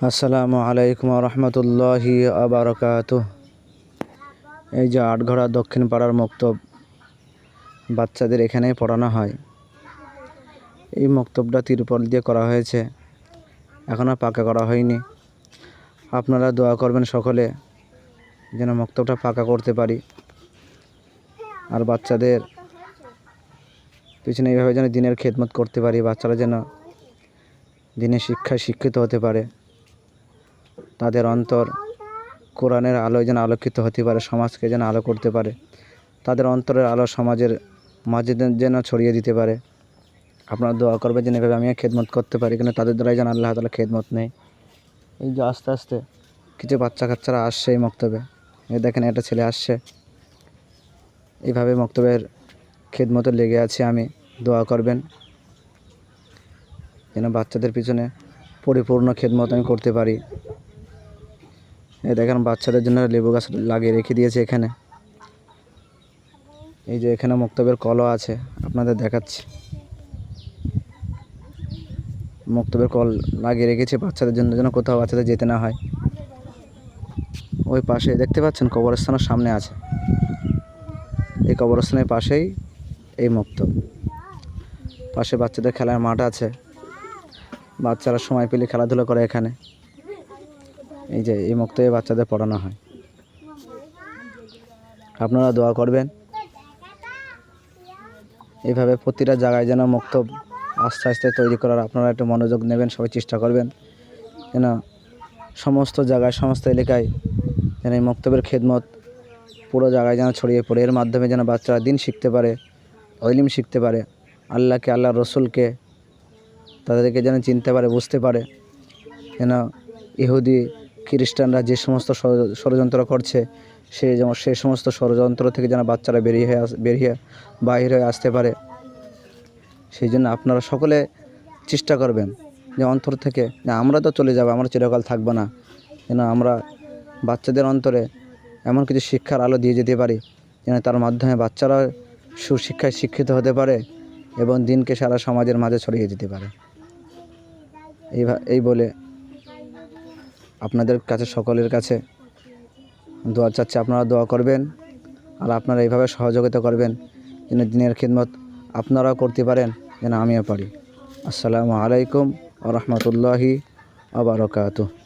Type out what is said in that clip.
আসসালামু আলাইকুম রহমতুল্লাহি আবরকাতুহ। এই যে আটঘরা দক্ষিণ পাড়ার মক্তব, বাচ্চাদের এখানেই পড়ানো হয়। এই মক্তবটা তিরপল দিয়ে করা হয়েছে, এখনও পাকা করা হয়নি। আপনারা দোয়া করবেন সকলে যেন মক্তবটা পাকা করতে পারি, আর বাচ্চাদের পিছনে এইভাবে যেন দিনের খেদমত করতে পারি। বাচ্চারা যেন দিনের শিক্ষায় শিক্ষিত হতে পারে, তাদের অন্তর কোরআনের আলোয় যেন আলোকিত হতে পারে, সমাজকে যেন আলো করতে পারে, তাদের অন্তরের আলো সমাজের মাঝে যেন ছড়িয়ে দিতে পারে। আপনারা দোয়া করবেন যেন এভাবে আমিও খেদমত করতে পারি, কিন্তু তাদের দ্বারাই যেন আল্লাহ তাআলা খেদমত নেই। এই যে আস্তে আস্তে কিছু বাচ্চা কাচ্চারা আসছে এই মক্তবে, এই দেখেন একটা ছেলে আসছে। এইভাবে মক্তবের খেদমতে লেগে আছি আমি। দোয়া করবেন যেন বাচ্চাদের পিছনে পরিপূর্ণ খেদমত আমি করতে পারি। এই দেখেন বাচ্চাদের জন্য লেবু গাছ লাগিয়ে রেখে দিয়েছে এখানে। এই যে এখানে মক্তবের কলও আছে, আপনাদের দেখাচ্ছি। মক্তবের কল লাগিয়ে রেখেছে বাচ্চাদের জন্য, যেন কোথাও বাচ্চাদের যেতে না হয়। ওই পাশে দেখতে পাচ্ছেন কবরস্থানের সামনে আছে, এই কবরস্থানের পাশেই এই মক্তব। পাশে বাচ্চাদের খেলার মাঠ আছে, বাচ্চারা সময় পেলে খেলাধুলা করে এখানে। এই যে এই মক্তবে বাচ্চাদের পড়ানো হয়। আপনারা দোয়া করবেন এইভাবে প্রতিটা জায়গায় যেন মক্তব আস্তে আস্তে তৈরি করার আপনারা একটু মনোযোগ নেবেন, সবাই চেষ্টা করবেন যেন সমস্ত জায়গায় সমস্ত এলাকায় যেন এই মক্তবের খেদমত পুরো জায়গায় যেন ছড়িয়ে পড়ে। এর মাধ্যমে যেন বাচ্চারা দিন শিখতে পারে, ইলম শিখতে পারে, আল্লাহকে, আল্লাহর রসুলকে তাদেরকে যেন চিনতে পারে, বুঝতে পারে। যেন ইহুদি খ্রিস্টানরা যে সমস্ত ষড়যন্ত্র করছে, সেই সমস্ত ষড়যন্ত্র থেকে যেন বাচ্চারা বাহির হয়ে আসতে পারে। সেই জন্য আপনারা সকলে চেষ্টা করবেন যে অন্তর থেকে, যে আমরা তো চলে যাব, আমরা চিরকাল থাকবো না, যেন আমরা বাচ্চাদের অন্তরে এমন কিছু শিক্ষার আলো দিয়ে যেতে পারি যেন তার মাধ্যমে বাচ্চারা সুশিক্ষায় শিক্ষিত হতে পারে এবং দিনকে সারা সমাজের মাঝে ছড়িয়ে দিতে পারে। এই বলে আপনাদের কাছে, সকলের কাছে দোয়া চাচ্ছি, আপনারা দোয়া করবেন আর আপনারা এইভাবে সহযোগিতা করবেন যেন দিনের খিদমত আপনারাও করতে পারেন, যেন আমিও পারি। আসসালামু আলাইকুম ওয়া রাহমাতুল্লাহি ওয়া বারাকাতুহু।